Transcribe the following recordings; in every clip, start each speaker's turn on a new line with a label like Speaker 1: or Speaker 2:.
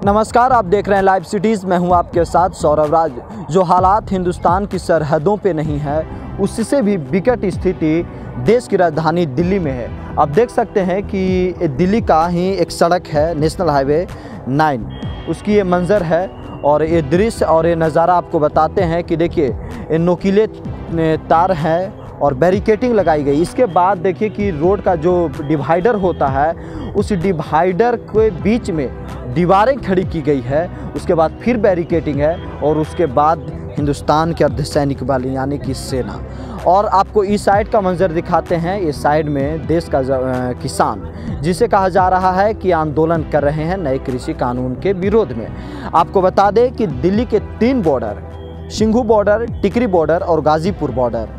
Speaker 1: नमस्कार, आप देख रहे हैं लाइव सिटीज़। मैं हूं आपके साथ सौरभ राज। जो हालात हिंदुस्तान की सरहदों पे नहीं है, उससे भी विकट स्थिति देश की राजधानी दिल्ली में है। आप देख सकते हैं कि दिल्ली का ही एक सड़क है, नेशनल हाईवे 9, उसकी ये मंज़र है और ये दृश्य और ये नज़ारा आपको बताते हैं कि देखिए ये नोकीले तार हैं और बैरिकेटिंग लगाई गई। इसके बाद देखिए कि रोड का जो डिवाइडर होता है, उस डिवाइडर के बीच में दीवारें खड़ी की गई है। उसके बाद फिर बैरिकेटिंग है और उसके बाद हिंदुस्तान के अर्धसैनिक बल यानी कि सेना। और आपको इस साइड का मंजर दिखाते हैं। इस साइड में देश का किसान, जिसे कहा जा रहा है कि आंदोलन कर रहे हैं नए कृषि कानून के विरोध में। आपको बता दें कि दिल्ली के 3 बॉर्डर, सिंघू बॉर्डर, टिकरी बॉर्डर और गाज़ीपुर बॉर्डर,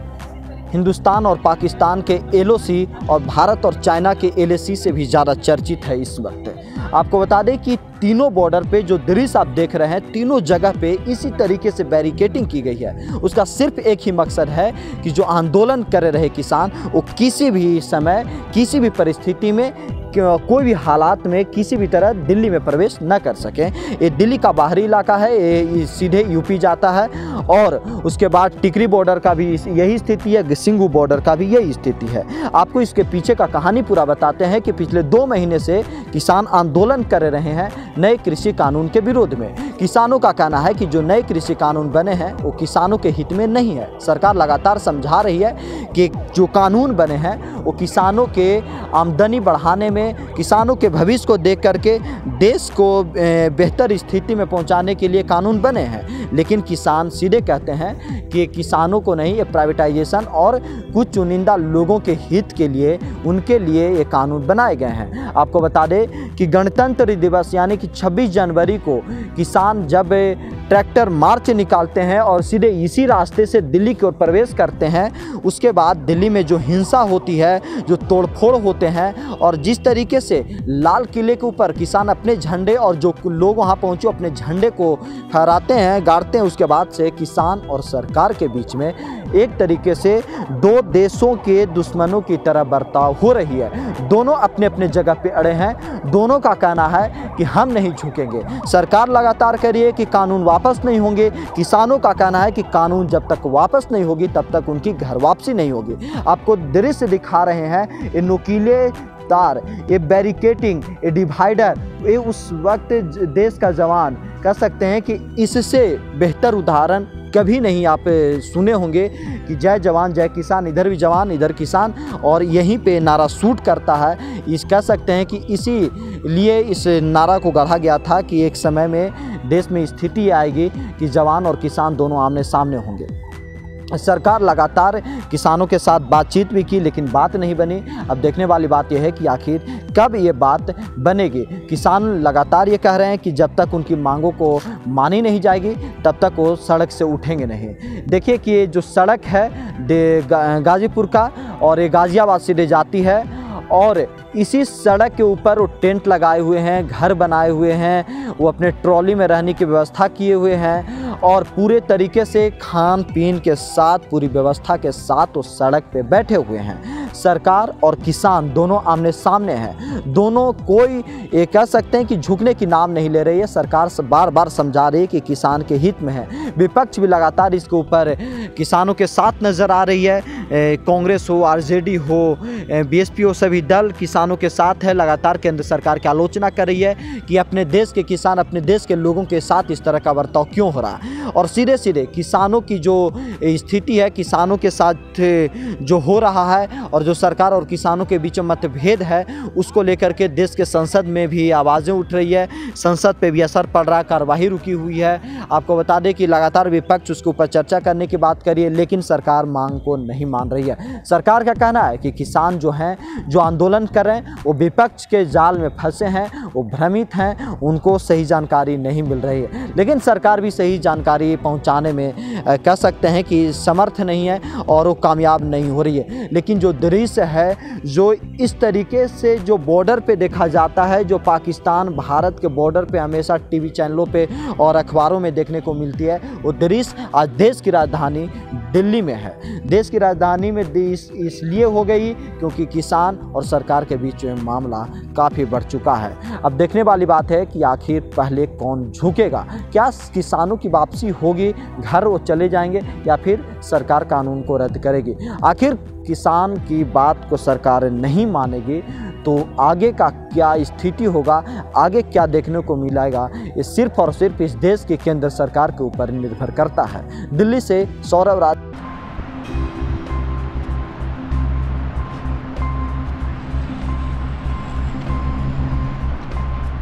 Speaker 1: हिंदुस्तान और पाकिस्तान के LOC और भारत और चाइना के LAC से भी ज़्यादा चर्चित है इस वक्त। आपको बता दें कि तीनों बॉर्डर पे जो दृश्य आप देख रहे हैं, तीनों जगह पे इसी तरीके से बैरिकेटिंग की गई है। उसका सिर्फ एक ही मकसद है कि जो आंदोलन कर रहे किसान वो किसी भी समय, किसी भी परिस्थिति में, कोई भी हालात में किसी भी तरह दिल्ली में प्रवेश न कर सकें। ये दिल्ली का बाहरी इलाका है, ये सीधे यूपी जाता है। और उसके बाद टिकरी बॉर्डर का भी यही स्थिति है, सिंघू बॉर्डर का भी यही स्थिति है। आपको इसके पीछे का कहानी पूरा बताते हैं कि पिछले 2 महीने से किसान आंदोलन कर रहे हैं नए कृषि कानून के विरोध में। किसानों का कहना है कि जो नए कृषि कानून बने हैं वो किसानों के हित में नहीं है। सरकार लगातार समझा रही है कि जो कानून बने हैं वो किसानों के आमदनी बढ़ाने में, किसानों के भविष्य को देख करके देश को बेहतर स्थिति में पहुंचाने के लिए कानून बने हैं। लेकिन किसान सीधे कहते हैं कि किसानों को नहीं, ये प्राइवेटाइजेशन और कुछ चुनिंदा लोगों के हित के लिए, उनके लिए ये कानून बनाए गए हैं। आपको बता दें कि गणतंत्र दिवस यानी कि 26 जनवरी को किसान जब ट्रैक्टर मार्च निकालते हैं और सीधे इसी रास्ते से दिल्ली की ओर प्रवेश करते हैं, उसके बाद दिल्ली में जो हिंसा होती है, जो तोड़फोड़ होते हैं और जिस तरीके से लाल किले के ऊपर किसान अपने झंडे और जो लोग वहां पहुंचे अपने झंडे को फहराते हैं, गाड़ते हैं, उसके बाद से किसान और सरकार के बीच में एक तरीके से 2 देशों के दुश्मनों की तरह बर्ताव हो रही है। दोनों अपने अपने जगह पे अड़े हैं। दोनों का कहना है कि हम नहीं झुकेंगे। सरकार लगातार कह रही है कि कानून वापस नहीं होंगे। किसानों का कहना है कि कानून जब तक वापस नहीं होगी तब तक उनकी घर वापसी नहीं होगी। आपको दृश्य दिखा रहे हैं, ये नुकीले तार, ये बैरिकेटिंग, ये डिवाइडर, ये उस वक्त देश का जवान कह सकते हैं कि इससे बेहतर उदाहरण कभी नहीं आप सुने होंगे कि जय जवान जय किसान, इधर भी जवान इधर किसान, और यहीं पे नारा शूट करता है। इस कह सकते हैं कि इसी लिए इस नारा को गढ़ा गया था कि एक समय में देश में स्थिति आएगी कि जवान और किसान दोनों आमने सामने होंगे। सरकार लगातार किसानों के साथ बातचीत भी की, लेकिन बात नहीं बनी। अब देखने वाली बात यह है कि आखिर कब ये बात बनेगी। किसान लगातार ये कह रहे हैं कि जब तक उनकी मांगों को मानी नहीं जाएगी तब तक वो सड़क से उठेंगे नहीं। देखिए कि ये जो सड़क है गाज़ीपुर का, और ये गाज़ियाबाद सीधे जाती है, और इसी सड़क के ऊपर वो टेंट लगाए हुए हैं, घर बनाए हुए हैं, वो अपने ट्रॉली में रहने की व्यवस्था किए हुए हैं और पूरे तरीके से खान पीन के साथ, पूरी व्यवस्था के साथ वो सड़क पे बैठे हुए हैं। सरकार और किसान दोनों आमने सामने हैं। दोनों कोई ये कह सकते हैं कि झुकने की नाम नहीं ले रही है। सरकार से बार बार समझा रही है कि किसान के हित में है। विपक्ष भी लगातार इसके ऊपर किसानों के साथ नज़र आ रही है। कांग्रेस हो, RJD हो, BSP हो, सभी दल किसानों के साथ है। लगातार केंद्र सरकार की आलोचना कर रही है कि अपने देश के किसान, अपने देश के लोगों के साथ इस तरह का बर्ताव क्यों हो रहा है। और सीधे सीधे किसानों की जो स्थिति है, किसानों के साथ जो हो रहा है और जो सरकार और किसानों के बीच मतभेद है, उसको लेकर के देश के संसद में भी आवाज़ें उठ रही है। संसद पे भी असर पड़ रहा है, कार्रवाई रुकी हुई है। आपको बता दें कि लगातार विपक्ष उसके ऊपर चर्चा करने की बात करिए, लेकिन सरकार मांग को नहीं मान रही है। सरकार का कहना है कि किसान जो हैं, जो आंदोलन कर रहे हैं, वो विपक्ष के जाल में फंसे हैं, वो भ्रमित हैं, उनको सही जानकारी नहीं मिल रही है। लेकिन सरकार भी सही जानकारी पहुंचाने में कह सकते हैं कि समर्थ नहीं है और वो कामयाब नहीं हो रही है। लेकिन जो दृश्य है, जो इस तरीके से जो बॉर्डर पे देखा जाता है, जो पाकिस्तान भारत के बॉर्डर पे हमेशा टीवी चैनलों पे और अखबारों में देखने को मिलती है, वो दृश्य आज देश की राजधानी दिल्ली में है। देश की राजधानी राजधानी में इसलिए हो गई क्योंकि किसान और सरकार के बीच में मामला काफ़ी बढ़ चुका है। अब देखने वाली बात है कि आखिर पहले कौन झुकेगा, क्या किसानों की वापसी होगी, घर वो चले जाएंगे या फिर सरकार कानून को रद्द करेगी। आखिर किसान की बात को सरकार नहीं मानेगी तो आगे का क्या स्थिति होगा, आगे क्या देखने को मिलेगा, ये सिर्फ और सिर्फ इस देश की केंद्र सरकार के ऊपर निर्भर करता है। दिल्ली से सौरभ राज।